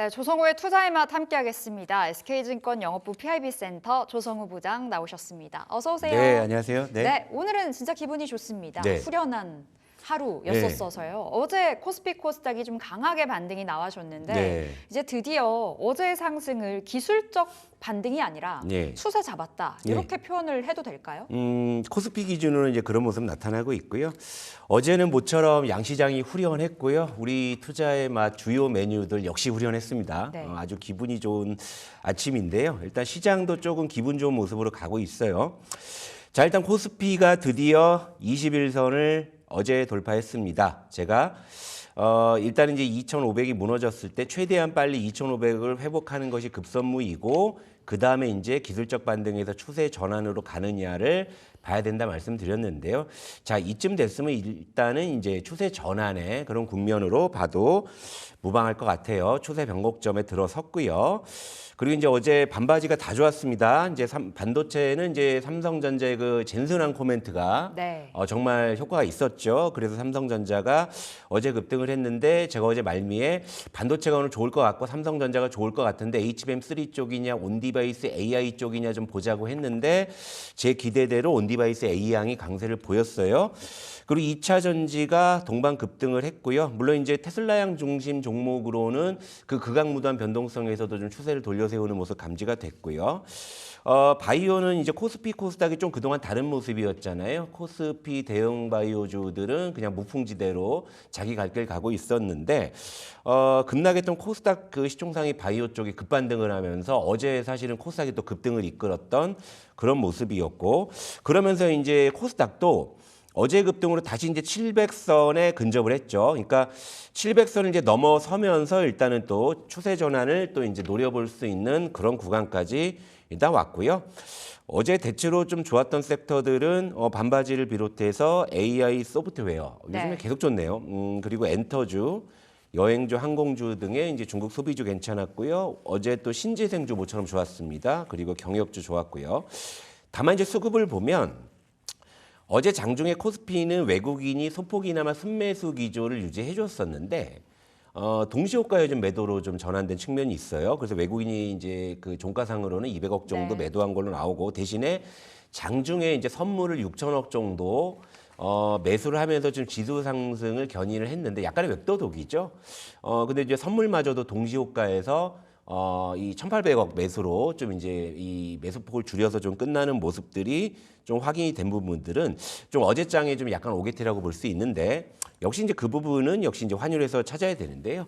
네, 조성우의 투자의 맛 함께하겠습니다. SK증권 영업부 PIB센터 조성우 부장 나오셨습니다. 어서 오세요. 네, 안녕하세요. 네, 오늘은 진짜 기분이 좋습니다. 네. 후련한 하루였었어서요. 어제 코스피 코스닥이 좀 강하게 반등이 나와줬는데 네. 이제 드디어 어제의 상승을 기술적 반등이 아니라 네. 추세 잡았다. 이렇게 표현을 해도 될까요? 코스피 기준으로 이제 그런 모습 나타나고 있고요. 어제는 모처럼 양시장이 후련했고요. 우리 투자의 맛 주요 메뉴들 역시 후련했습니다. 네. 아주 기분이 좋은 아침인데요. 일단 시장도 조금 기분 좋은 모습으로 가고 있어요. 자, 일단 코스피가 드디어 21선을 어제 돌파했습니다. 제가 일단은 이제 2,500이 무너졌을 때 최대한 빨리 2,500을 회복하는 것이 급선무이고 그 다음에 이제 기술적 반등에서 추세 전환으로 가느냐를 봐야 된다 말씀드렸는데요. 자, 이쯤 됐으면 일단은 이제 추세 전환의 그런 국면으로 봐도 무방할 것 같아요. 추세 변곡점에 들어섰고요. 그리고 이제 어제 반바지가 다 좋았습니다. 이제 반도체는 이제 삼성전자의 그 젠슨한 코멘트가 네. 정말 효과가 있었죠. 그래서 삼성전자가 어제 급등을 했는데 제가 어제 말미에 반도체가 오늘 좋을 것 같고 삼성전자가 좋을 것 같은데 HBM3 쪽이냐 온디바이스 AI 쪽이냐 좀 보자고 했는데 제 기대대로 온디바이스 AI양이 강세를 보였어요. 그리고 2차 전지가 동반 급등을 했고요. 물론 이제 테슬라양 중심 종목으로는 그 극악무도한 변동성에서도 좀 추세를 돌려세우는 모습 감지가 됐고요. 바이오는 이제 코스피 코스닥이 좀 그동안 다른 모습이었잖아요. 코스피 대형 바이오주들은 그냥 무풍지대로 자기 갈 길 가고 있었는데 급락했던 코스닥 그 시총상위 바이오 쪽이 급반등을 하면서 어제 사실은 코스닥이 또 급등을 이끌었던 그런 모습이었고 그러면서 이제 코스닥도 어제 급등으로 다시 이제 700선에 근접을 했죠. 그러니까 700선을 이제 넘어서면서 일단은 또 추세 전환을 또 이제 노려볼 수 있는 그런 구간까지 일단 왔고요. 어제 대체로 좀 좋았던 섹터들은 반바지를 비롯해서 AI 소프트웨어 요즘에 네. 계속 좋네요. 그리고 엔터주, 여행주, 항공주 등의 이제 중국 소비주 괜찮았고요. 어제 또 신재생주 모처럼 좋았습니다. 그리고 경역주 좋았고요. 다만 이제 수급을 보면 어제 장중에 코스피는 외국인이 소폭이나마 순매수 기조를 유지해 줬었는데 동시호가에 좀 매도로 좀 전환된 측면이 있어요. 그래서 외국인이 이제 그 종가상으로는 200억 정도 네. 매도한 걸로 나오고 대신에 장중에 이제 선물을 6천억 정도 매수를 하면서 좀 지수 상승을 견인을 했는데 약간의 웹도독이죠. 근데 이제 선물마저도 동시호가에서 이 1,800억 매수로 좀 이제 이 매수폭을 줄여서 좀 끝나는 모습들이 좀 확인이 된 부분들은 좀 어제장에 좀 약간 오게티라고 볼 수 있는데 역시 이제 그 부분은 역시 이제 환율에서 찾아야 되는데요.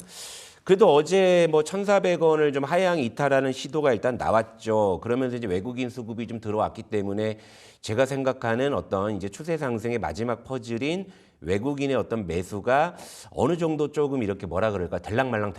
그래도 어제 뭐 1,400원을 좀 하향 이탈하는 시도가 일단 나왔죠. 그러면서 이제 외국인 수급이 좀 들어왔기 때문에 제가 생각하는 어떤 이제 추세 상승의 마지막 퍼즐인 외국인의 어떤 매수가 어느 정도 조금 이렇게 뭐라 그럴까 들락말랑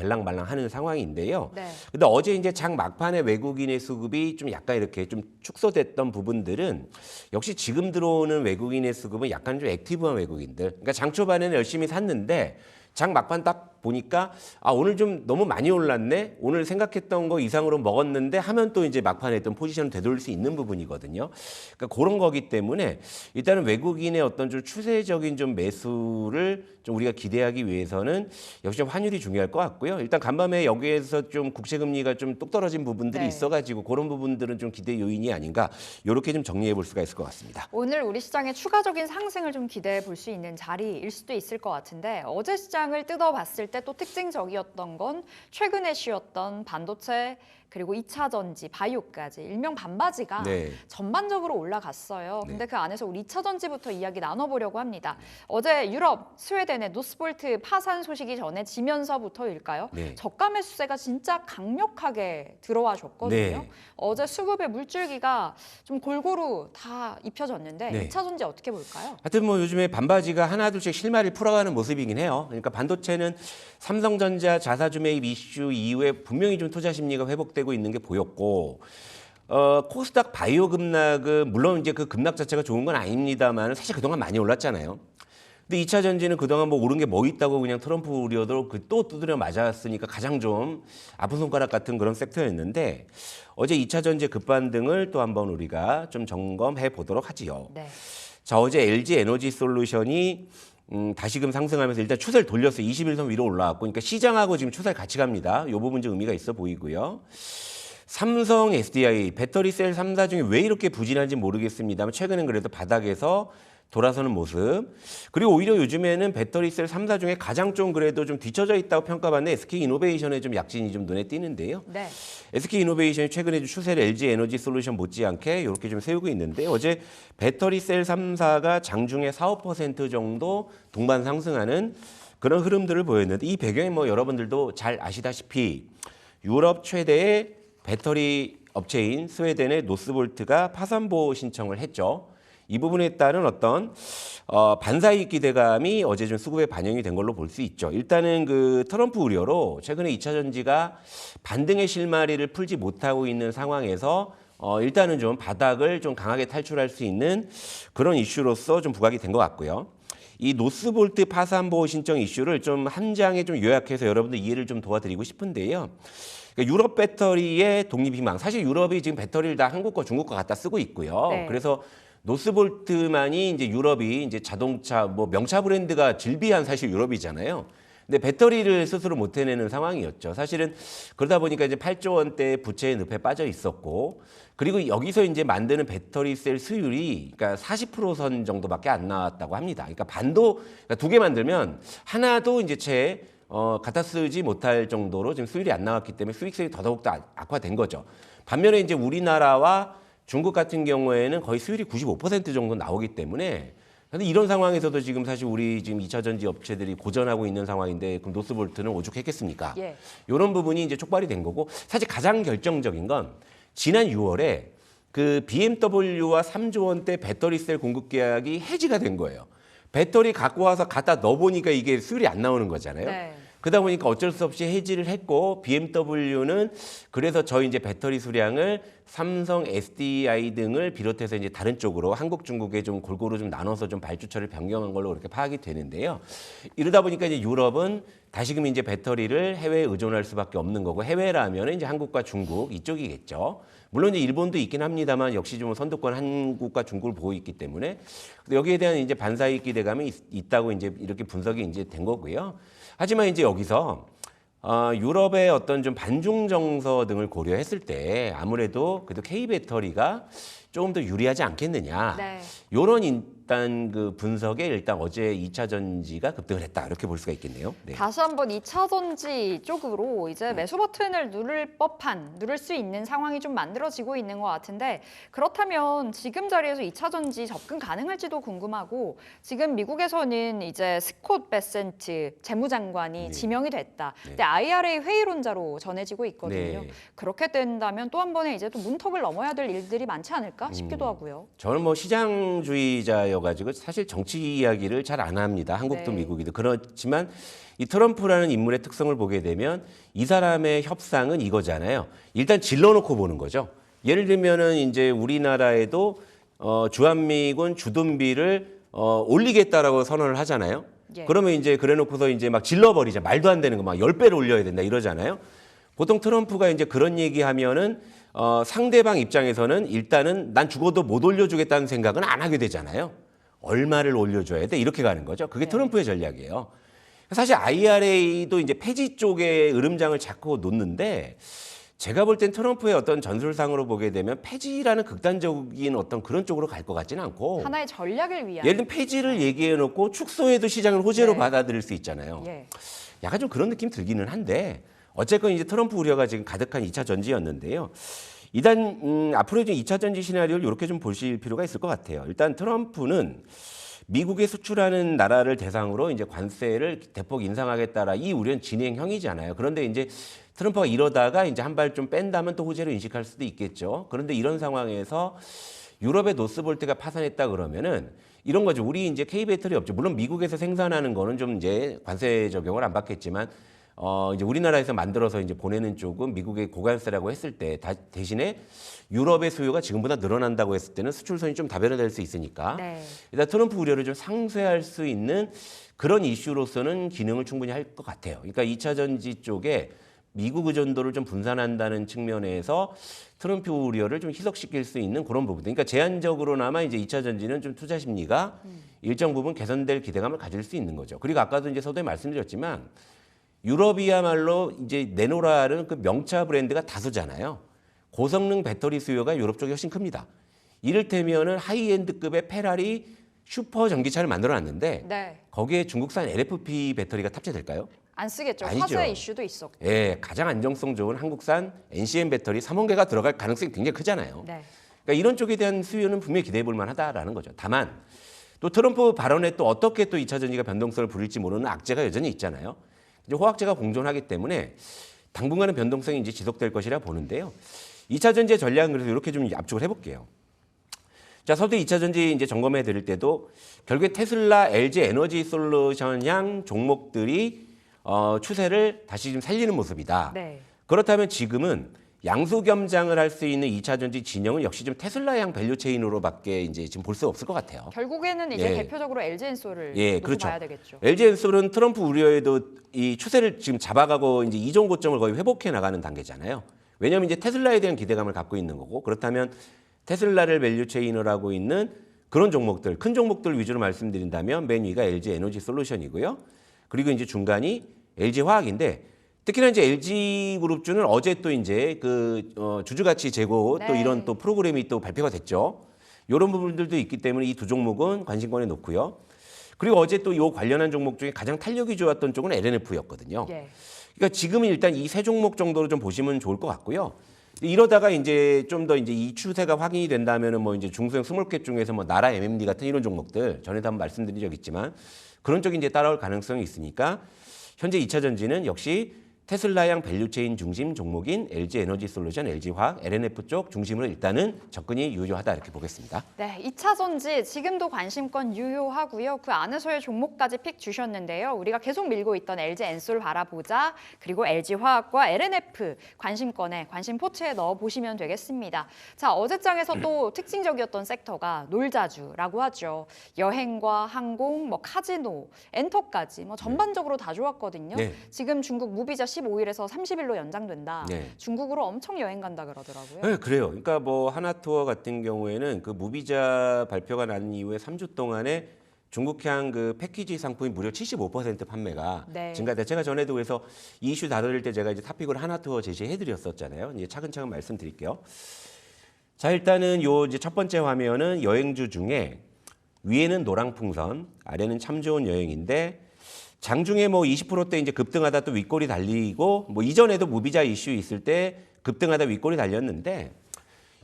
하는 상황인데요. 네. 근데 어제 이제 장 막판에 외국인의 수급이 좀 약간 이렇게 좀 축소됐던 부분들은 역시 지금 들어오는 외국인의 수급은 약간 좀 액티브한 외국인들. 그러니까 장 초반에는 열심히 샀는데 장 막판 딱 보니까 오늘 좀 너무 많이 올랐네. 오늘 생각했던 거 이상으로 먹었는데 하면 또 이제 막판에 어떤 포지션을 되돌릴 수 있는 부분이거든요. 그러니까 그런 거기 때문에 일단은 외국인의 어떤 좀 추세적인 좀 매수를 좀 우리가 기대하기 위해서는 역시 좀 환율이 중요할 것 같고요. 일단 간밤에 여기에서 좀 국채 금리가 좀 뚝 떨어진 부분들이 네. 있어가지고 그런 부분들은 좀 기대 요인이 아닌가 이렇게 좀 정리해 볼 수가 있을 것 같습니다. 오늘 우리 시장의 추가적인 상승을 좀 기대해 볼 수 있는 자리일 수도 있을 것 같은데 어제 시장을 뜯어봤을 때 또 특징적이었던 건 최근에 쉬었던 반도체 그리고 2차 전지, 바이오까지 일명 반바지가 네. 전반적으로 올라갔어요. 네. 근데 그 안에서 우리 2차 전지부터 이야기 나눠보려고 합니다. 어제 유럽, 스웨덴의 노스볼트 파산 소식이 전해지면서부터일까요? 네. 저가 매수세가 진짜 강력하게 들어와 줬거든요. 네. 어제 수급의 물줄기가 좀 골고루 다 입혀졌는데 네. 2차 전지 어떻게 볼까요? 하여튼 뭐 요즘에 반바지가 하나둘씩 실마리를 풀어가는 모습이긴 해요. 그러니까 반도체는 삼성전자 자사주 매입 이슈 이후에 분명히 좀 투자 심리가 회복되고 있는 게 보였고 코스닥 바이오 급락은 물론 이제 그 급락 자체가 좋은 건 아닙니다만 사실 그동안 많이 올랐잖아요. 근데 2차 전지는 그동안 뭐 오른 게 뭐 있다고 그냥 트럼프 우려도 또 두드려 맞았으니까 가장 좀 아픈 손가락 같은 그런 섹터였는데 어제 2차 전지 급반등을 또 한번 우리가 좀 점검해 보도록 하지요. 네. 자, 어제 LG 에너지 솔루션이 다시금 상승하면서 일단 추세를 돌렸어요. 21선 위로 올라왔고, 그러니까 시장하고 지금 추세를 같이 갑니다. 이 부분 좀 의미가 있어 보이고요. 삼성 SDI 배터리 셀 3사 중에 왜 이렇게 부진한지 모르겠습니다만 최근엔 그래도 바닥에서 돌아서는 모습. 그리고 오히려 요즘에는 배터리 셀 3사 중에 가장 좀 그래도 좀 뒤처져 있다고 평가받는 SK이노베이션의 좀 약진이 좀 눈에 띄는데요. 네. SK이노베이션이 최근에 좀 추세를 LG 에너지 솔루션 못지않게 이렇게 좀 세우고 있는데 어제 배터리 셀 3사가 장중에 4, 5% 정도 동반 상승하는 그런 흐름들을 보였는데 이 배경에 뭐 여러분들도 잘 아시다시피 유럽 최대의 배터리 업체인 스웨덴의 노스볼트가 파산보호 신청을 했죠. 이 부분에 따른 어떤 반사이익 기대감이 어제 좀 수급에 반영이 된 걸로 볼 수 있죠. 일단은 그 트럼프 우려로 최근에 2차 전지가 반등의 실마리를 풀지 못하고 있는 상황에서 일단은 좀 바닥을 좀 강하게 탈출할 수 있는 그런 이슈로서 좀 부각이 된 것 같고요. 이 노스볼트 파산보호 신청 이슈를 좀 한 장에 좀 요약해서 여러분들 이해를 좀 도와드리고 싶은데요. 그러니까 유럽 배터리의 독립희망. 사실 유럽이 지금 배터리를 다 한국 거, 중국 거 갖다 쓰고 있고요. 네. 그래서 노스볼트만이 이제 유럽이 이제 자동차 뭐 명차 브랜드가 질비한 사실 유럽이잖아요. 근데 배터리를 스스로 못 해내는 상황이었죠. 사실은 그러다 보니까 이제 8조 원대 부채의 늪에 빠져 있었고, 그리고 여기서 이제 만드는 배터리 셀 수율이 그러니까 40%선 정도밖에 안 나왔다고 합니다. 그러니까 그러니까 두 개 만들면 하나도 이제 갖다 쓰지 못할 정도로 지금 수율이 안 나왔기 때문에 수익성이 더더욱 더 악화된 거죠. 반면에 이제 우리나라와 중국 같은 경우에는 거의 수율이 95% 정도 나오기 때문에 근데 이런 상황에서도 지금 사실 우리 지금 2차 전지 업체들이 고전하고 있는 상황인데 그럼 노스볼트는 오죽했겠습니까? 예. 이런 부분이 이제 촉발이 된 거고 사실 가장 결정적인 건 지난 6월에 그 BMW와 3조 원대 배터리 셀 공급 계약이 해지가 된 거예요. 배터리 갖고 와서 갖다 넣어보니까 이게 수율이 안 나오는 거잖아요. 네. 그러다 보니까 어쩔 수 없이 해지를 했고 BMW는 그래서 저희 이제 배터리 수량을 삼성, SDI 등을 비롯해서 이제 다른 쪽으로 한국, 중국에 좀 골고루 좀 나눠서 좀 발주처를 변경한 걸로 그렇게 파악이 되는데요. 이러다 보니까 이제 유럽은 다시금 이제 배터리를 해외에 의존할 수밖에 없는 거고 해외라면 이제 한국과 중국 이쪽이겠죠. 물론 이제 일본도 있긴 합니다만 역시 좀 선두권 한국과 중국을 보고 있기 때문에 여기에 대한 이제 반사이익 기대감이 있다고 이제 이렇게 분석이 이제 된 거고요. 하지만 이제 여기서 유럽의 어떤 좀 반중 정서 등을 고려했을 때 아무래도 그래도 K 배터리가 조금 더 유리하지 않겠느냐. 네. 요런 일단 그 분석에 일단 어제 2차 전지가 급등을 했다. 이렇게 볼 수가 있겠네요. 네. 다시 한번 2차 전지 쪽으로 이제 매수 버튼을 누를 수 있는 상황이 좀 만들어지고 있는 것 같은데 그렇다면 지금 자리에서 2차 전지 접근 가능할지도 궁금하고 지금 미국에서는 이제 스콧 베센트 재무장관이 네. 지명이 됐다. 네. 근데 IRA 회의론자로 전해지고 있거든요. 네. 그렇게 된다면 또 한 번에 이제 또 문턱을 넘어야 될 일들이 많지 않을까 싶기도 하고요. 저는 뭐 시장주의자여가지고 사실 정치 이야기를 잘 안 합니다. 한국도 네. 미국이도. 그렇지만 이 트럼프라는 인물의 특성을 보게 되면 이 사람의 협상은 이거잖아요. 일단 질러놓고 보는 거죠. 예를 들면은 이제 우리나라에도 주한미군 주둔비를 올리겠다라고 선언을 하잖아요. 예. 그러면 이제 그래놓고서 이제 막 질러버리자. 말도 안 되는 거 막 10배를 올려야 된다 이러잖아요. 보통 트럼프가 이제 그런 얘기하면은 상대방 입장에서는 일단은 난 죽어도 못 올려주겠다는 생각은 안 하게 되잖아요. 얼마를 올려줘야 돼? 이렇게 가는 거죠. 그게 네. 트럼프의 전략이에요. 사실 IRA도 이제 폐지 쪽에 으름장을 자꾸 놓는데 제가 볼 땐 트럼프의 어떤 전술상으로 보게 되면 폐지라는 극단적인 어떤 그런 쪽으로 갈 것 같지는 않고 하나의 전략을 위한. 예를 들면 폐지를 얘기해 놓고 축소해도 시장을 호재로 네. 받아들일 수 있잖아요. 예. 약간 좀 그런 느낌 들기는 한데 어쨌건 이제 트럼프 우려가 지금 가득한 2차 전지였는데요. 일단 앞으로 좀 2차 전지 시나리오를 이렇게 좀 보실 필요가 있을 것 같아요. 일단 트럼프는 미국에 수출하는 나라를 대상으로 이제 관세를 대폭 인상하겠다라 이 우려는 진행형이잖아요. 그런데 이제 트럼프가 이러다가 이제 한 발 좀 뺀다면 또 호재로 인식할 수도 있겠죠. 그런데 이런 상황에서 유럽의 노스볼트가 파산했다 그러면은 이런 거죠. 우리 이제 K 배터리 업체 물론 미국에서 생산하는 거는 좀 이제 관세 적용을 안 받겠지만 이제 우리나라에서 만들어서 이제 보내는 쪽은 미국의 고관세라고 했을 때 대신에 유럽의 수요가 지금보다 늘어난다고 했을 때는 수출선이 좀 다변화될 수 있으니까 네. 일단 트럼프 우려를 좀 상쇄할 수 있는 그런 이슈로서는 기능을 충분히 할 것 같아요. 그러니까 2차 전지 쪽에 미국 의존도를 좀 분산한다는 측면에서 트럼프 우려를 좀 희석시킬 수 있는 그런 부분. 그러니까 제한적으로나마 이제 2차 전지는 좀 투자 심리가 일정 부분 개선될 기대감을 가질 수 있는 거죠. 그리고 아까도 이제 서두에 말씀드렸지만 유럽이야말로 이제 내노라는 그 명차 브랜드가 다수잖아요. 고성능 배터리 수요가 유럽 쪽이 훨씬 큽니다. 이를테면은 하이엔드급의 페라리 슈퍼 전기차를 만들어놨는데 네. 거기에 중국산 LFP 배터리가 탑재될까요? 안 쓰겠죠. 아니죠. 화재 이슈도 있었고. 예, 가장 안정성 좋은 한국산 NCM 배터리 3원 개가 들어갈 가능성이 굉장히 크잖아요. 네. 그러니까 이런 쪽에 대한 수요는 분명히 기대해 볼 만하다라는 거죠. 다만 또 트럼프 발언에 또 어떻게 또 2차 전지가 변동성을 부릴지 모르는 악재가 여전히 있잖아요. 이제 호악재가 공존하기 때문에 당분간은 변동성이 이제 지속될 것이라 보는데요. 2차 전지의 전략은 그래서 이렇게 좀 압축을 해볼게요. 자, 서두 2차 전지 이제 점검해 드릴 때도 결국에 테슬라, LG 에너지 솔루션 향 종목들이 추세를 다시 좀 살리는 모습이다. 네. 그렇다면 지금은 양수겸장을 할 수 있는 2차 전지 진영은 역시 좀 테슬라향 밸류체인으로밖에 이제 지금 볼 수 없을 것 같아요. 결국에는 이제 예. 대표적으로 LG엔솔을 예, 놓고 그렇죠. 봐야 되겠죠. LG엔솔은 트럼프 우려에도 이 추세를 지금 잡아가고 이제 이전 고점을 거의 회복해 나가는 단계잖아요. 왜냐하면 이제 테슬라에 대한 기대감을 갖고 있는 거고 그렇다면 테슬라를 밸류체인을 하고 있는 그런 종목들, 큰 종목들 위주로 말씀드린다면 맨 위가 LG 에너지 솔루션이고요. 그리고 이제 중간이 LG 화학인데 특히나 이제 LG 그룹주는 어제 또 이제 주주가치 재고 또 네. 이런 또 프로그램이 또 발표가 됐죠. 이런 부분들도 있기 때문에 이 두 종목은 관심권에 놓고요. 그리고 어제 또 이 관련한 종목 중에 가장 탄력이 좋았던 쪽은 LNF였거든요. 예. 그러니까 지금은 일단 이 세 종목 정도로 좀 보시면 좋을 것 같고요. 이러다가 이제 좀 더 이제 이 추세가 확인이 된다면은 뭐 이제 중소형 스몰캡 중에서 뭐 나라 MMD 같은 이런 종목들 전에도 한번 말씀드린 적 있지만 그런 쪽이 이제 따라올 가능성이 있으니까 현재 2차 전지는 역시 테슬라향 밸류체인 중심 종목인 LG 에너지 솔루션, LG 화학, LNF 쪽 중심으로 일단은 접근이 유효하다 이렇게 보겠습니다. 네, 2차 전지 지금도 관심권 유효하고요. 그 안에서의 종목까지 픽 주셨는데요. 우리가 계속 밀고 있던 LG엔솔 바라보자. 그리고 LG화학과 LNF 관심권에 관심 포트에 넣어 보시면 되겠습니다. 자, 어제장에서 또 특징적이었던 섹터가 놀자주라고 하죠. 여행과 항공, 뭐 카지노, 엔터까지 뭐 전반적으로 다 좋았거든요. 네. 지금 중국 무비자 15일에서 30일로 연장된다. 네. 중국으로 엄청 여행 간다 그러더라고요. 네, 그래요. 그러니까 뭐 하나투어 같은 경우에는 그 무비자 발표가 난 이후에 3주 동안에 중국향 그 패키지 상품이 무려 75% 판매가 네. 증가돼. 제가 전에도 그래서 이 이슈 다룰 때 제가 이제 탑픽을 하나투어 제시해드렸었잖아요. 이제 차근차근 말씀드릴게요. 자, 일단은 요 이제 첫 번째 화면은 여행주 중에 위에는 노랑풍선, 아래는 참 좋은 여행인데. 장중에 뭐 20%대 이제 급등하다 또 윗골이 달리고 뭐 이전에도 무비자 이슈 있을 때 급등하다 윗골이 달렸는데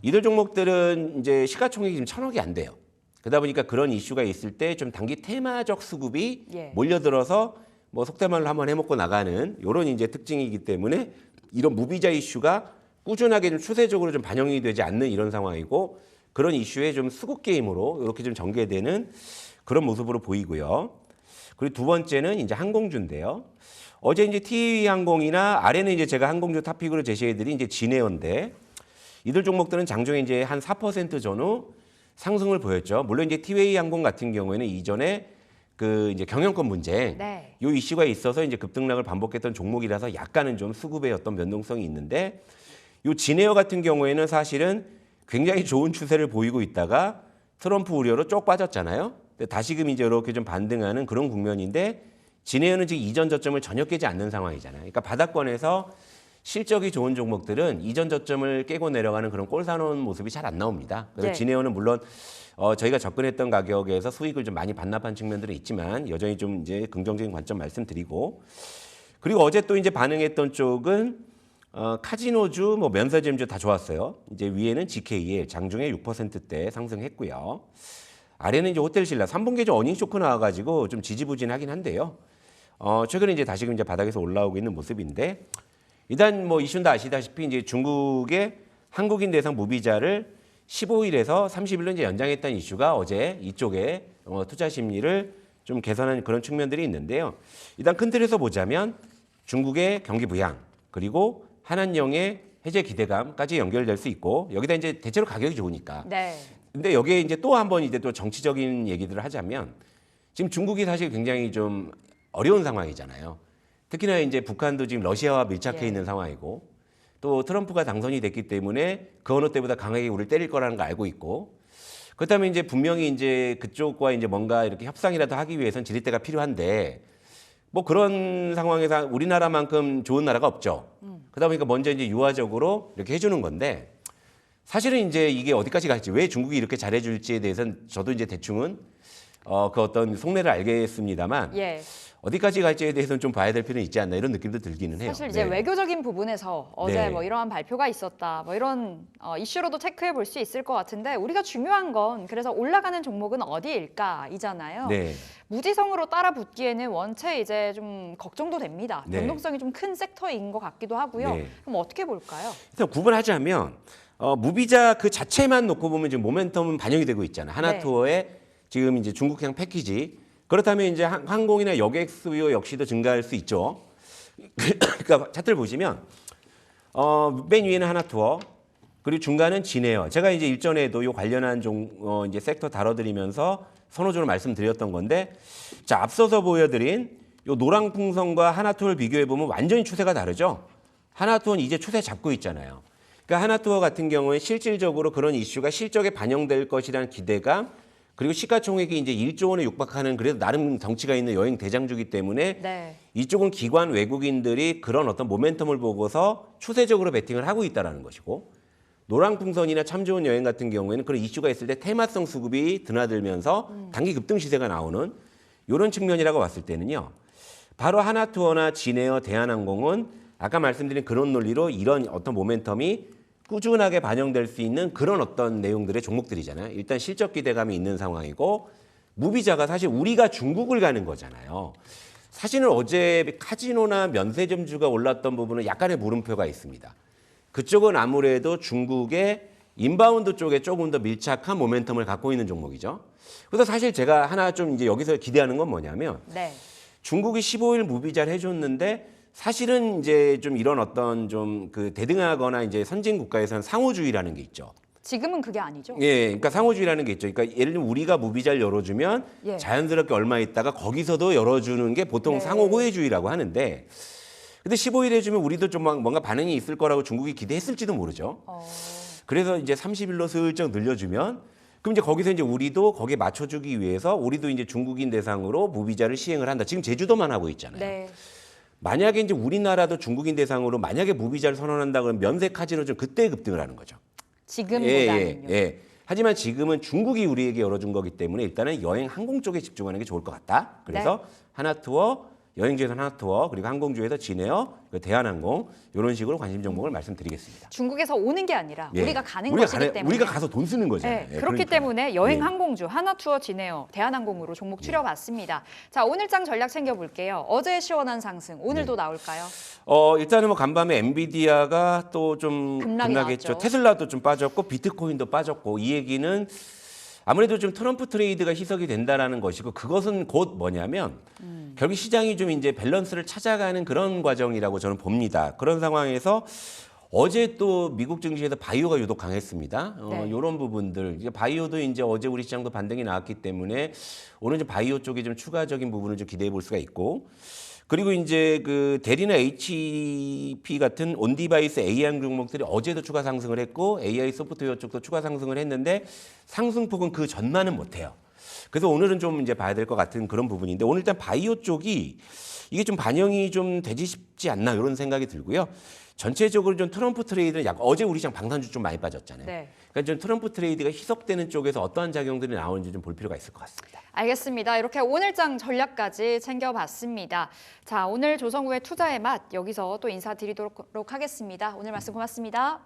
이들 종목들은 이제 시가총액이 지금 1,000억이 안 돼요. 그러다 보니까 그런 이슈가 있을 때 좀 단기 테마적 수급이 예. 몰려들어서 뭐 속된 말로 한번 해먹고 나가는 이런 이제 특징이기 때문에 이런 무비자 이슈가 꾸준하게 좀 추세적으로 좀 반영이 되지 않는 이런 상황이고 그런 이슈에 좀 수급 게임으로 이렇게 좀 전개되는 그런 모습으로 보이고요. 그리고 두 번째는 이제 항공주인데요. 어제 이제 TA항공이나 아래는 이제 제가 항공주 탑픽으로 제시해드린 이제 진에어인데 이들 종목들은 장중에 이제 한 4% 전후 상승을 보였죠. 물론 이제 TA항공 같은 경우에는 이전에 그 이제 경영권 문제, 네. 이 이슈가 있어서 이제 급등락을 반복했던 종목이라서 약간은 좀 수급의 어떤 변동성이 있는데 이 진에어 같은 경우에는 사실은 굉장히 좋은 추세를 보이고 있다가 트럼프 우려로 쪽 빠졌잖아요. 다시금 이제 이렇게 좀 반등하는 그런 국면인데 진에어는 지금 이전 저점을 전혀 깨지 않는 상황이잖아요. 그러니까 바닥권에서 실적이 좋은 종목들은 이전 저점을 깨고 내려가는 그런 꼴 사놓은 모습이 잘 안 나옵니다. 그래서 네. 진에어는 물론 저희가 접근했던 가격에서 수익을 좀 많이 반납한 측면들은 있지만 여전히 좀 이제 긍정적인 관점 말씀드리고 그리고 어제 또 이제 반응했던 쪽은 카지노주, 뭐 면세점주 다 좋았어요. 이제 위에는 GKL 장중에 6%대 상승했고요. 아래는 이제 호텔신라 3분기 좀 어닝 쇼크 나와가지고 좀 지지부진하긴 한데요. 최근에 이제 다시금 이제 바닥에서 올라오고 있는 모습인데 일단 뭐 이슈는 다 아시다시피 이제 중국의 한국인 대상 무비자를 15일에서 30일로 이제 연장했다는 이슈가 어제 이쪽에 투자 심리를 좀 개선한 그런 측면들이 있는데요. 일단 큰 틀에서 보자면 중국의 경기 부양 그리고 한한령의 해제 기대감까지 연결될 수 있고 여기다 이제 대체로 가격이 좋으니까. 네. 근데 여기에 이제 또 한 번 이제 또 정치적인 얘기들을 하자면 지금 중국이 사실 굉장히 좀 어려운 상황이잖아요. 특히나 이제 북한도 지금 러시아와 밀착해 예. 있는 상황이고 또 트럼프가 당선이 됐기 때문에 그 어느 때보다 강하게 우리를 때릴 거라는 걸 알고 있고 그렇다면 이제 분명히 이제 그쪽과 이제 뭔가 이렇게 협상이라도 하기 위해선 지렛대가 필요한데 뭐 그런 상황에서 우리나라만큼 좋은 나라가 없죠. 그러다 보니까 먼저 이제 유화적으로 이렇게 해주는 건데 사실은 이제 이게 어디까지 갈지 왜 중국이 이렇게 잘해줄지에 대해서는 저도 이제 대충은 그 어떤 속내를 알겠습니다만 예. 어디까지 갈지에 대해서는 좀 봐야 될 필요는 있지 않나 이런 느낌도 들기는 해요. 사실 이제 네. 외교적인 부분에서 어제 네. 뭐 이러한 발표가 있었다, 뭐 이런 이슈로도 체크해 볼 수 있을 것 같은데 우리가 중요한 건 그래서 올라가는 종목은 어디일까이잖아요. 네. 무지성으로 따라 붙기에는 원체 이제 좀 걱정도 됩니다. 네. 변동성이 좀 큰 섹터인 것 같기도 하고요. 네. 그럼 어떻게 볼까요? 일단 구분하자면 무비자 그 자체만 놓고 보면 지금 모멘텀은 반영이 되고 있잖아요. 하나투어의 지금 이제 중국향 패키지. 그렇다면 이제 항공이나 여객 수요 역시도 증가할 수 있죠. 그러니까 차트를 보시면 맨 위에는 하나투어 그리고 중간은 진에어. 제가 이제 일전에도 요 관련한 이제 섹터 다뤄드리면서 선호적으로 말씀드렸던 건데 자 앞서서 보여드린 요 노랑풍선과 하나투어를 비교해 보면 완전히 추세가 다르죠. 하나투어는 이제 추세 잡고 있잖아요. 그러니까 하나투어 같은 경우에 실질적으로 그런 이슈가 실적에 반영될 것이라는 기대감 그리고 시가총액이 이제 1조 원에 육박하는 그래도 나름 덩치가 있는 여행 대장주기 때문에 네. 이쪽은 기관 외국인들이 그런 어떤 모멘텀을 보고서 추세적으로 베팅을 하고 있다라는 것이고 노랑풍선이나 참 좋은 여행 같은 경우에는 그런 이슈가 있을 때 테마성 수급이 드나들면서 단기 급등 시세가 나오는 이런 측면이라고 봤을 때는요. 바로 하나투어나 진에어, 대한항공은 아까 말씀드린 그런 논리로 이런 어떤 모멘텀이 꾸준하게 반영될 수 있는 그런 어떤 내용들의 종목들이잖아요. 일단 실적 기대감이 있는 상황이고 무비자가 사실 우리가 중국을 가는 거잖아요. 사실은 어제 카지노나 면세점주가 올랐던 부분은 약간의 물음표가 있습니다. 그쪽은 아무래도 중국의 인바운드 쪽에 조금 더 밀착한 모멘텀을 갖고 있는 종목이죠. 그래서 사실 제가 하나 좀 이제 여기서 기대하는 건 뭐냐면 네. 중국이 15일 무비자를 해줬는데 사실은 이제 좀 이런 어떤 좀 그 대등하거나 이제 선진 국가에서는 상호주의라는 게 있죠. 지금은 그게 아니죠. 예, 그러니까 상호주의라는 게 있죠. 그러니까 예를 들면 우리가 무비자를 열어주면 예. 자연스럽게 얼마 있다가 거기서도 열어주는 게 보통 네. 상호 호혜주의라고 하는데 근데 15일 해주면 우리도 좀 뭔가 반응이 있을 거라고 중국이 기대했을지도 모르죠. 그래서 이제 30일로 슬쩍 늘려주면 그럼 이제 거기서 이제 우리도 거기에 맞춰주기 위해서 우리도 이제 중국인 대상으로 무비자를 시행을 한다. 지금 제주도만 하고 있잖아요. 네. 만약에 이제 우리나라도 중국인 대상으로 만약에 무비자를 선언한다 그러면 면세 카지노 좀 그때 급등을 하는 거죠. 지금보다는요. 예. 하지만 지금은 중국이 우리에게 열어준 거기 때문에 일단은 여행 항공 쪽에 집중하는 게 좋을 것 같다. 그래서 하나투어, 여행주에서 하나투어, 그리고 항공주에서 진에어, 대한항공 이런 식으로 관심 종목을 말씀드리겠습니다. 중국에서 오는 게 아니라 예. 우리가 가는 우리가 것이기 때문에 우리가 가서 돈 쓰는 거잖아요. 네, 예, 그렇기 그러니까요. 때문에 여행 예. 항공주 하나투어 진에어 대한항공으로 종목 추려봤습니다. 자 오늘장 전략 챙겨볼게요. 어제 시원한 상승 오늘도 나올까요? 일단은 뭐 간밤에 엔비디아가 또 좀 급락이 급락했죠. 나왔죠. 테슬라도 좀 빠졌고 비트코인도 빠졌고 이 얘기는 아무래도 좀 트럼프 트레이드가 희석이 된다라는 것이고 그것은 곧 뭐냐면 결국 시장이 좀 이제 밸런스를 찾아가는 그런 과정이라고 저는 봅니다. 그런 상황에서 어제 또 미국 증시에서 바이오가 유독 강했습니다. 네. 이런 부분들 이제 바이오도 이제 어제 우리 시장도 반등이 나왔기 때문에 오늘 이제 바이오 쪽에 좀 추가적인 부분을 좀 기대해 볼 수가 있고 그리고 이제 그 대리나 HP 같은 온디바이스 AI 종목들이 어제도 추가 상승을 했고 AI 소프트웨어 쪽도 추가 상승을 했는데 상승폭은 그 전만은 못해요. 그래서 오늘은 좀 이제 봐야 될 것 같은 그런 부분인데 오늘 일단 바이오 쪽이 이게 좀 반영이 좀 되지 싶지 않나 이런 생각이 들고요. 전체적으로 좀 트럼프 트레이드는 약간 어제 우리 시장 방산주 좀 많이 빠졌잖아요. 네. 그러니까 좀 트럼프 트레이드가 희석되는 쪽에서 어떠한 작용들이 나오는지 좀 볼 필요가 있을 것 같습니다. 알겠습니다. 이렇게 오늘장 전략까지 챙겨봤습니다. 자 오늘 조성우의 투자의 맛 여기서 또 인사드리도록 하겠습니다. 오늘 말씀 고맙습니다.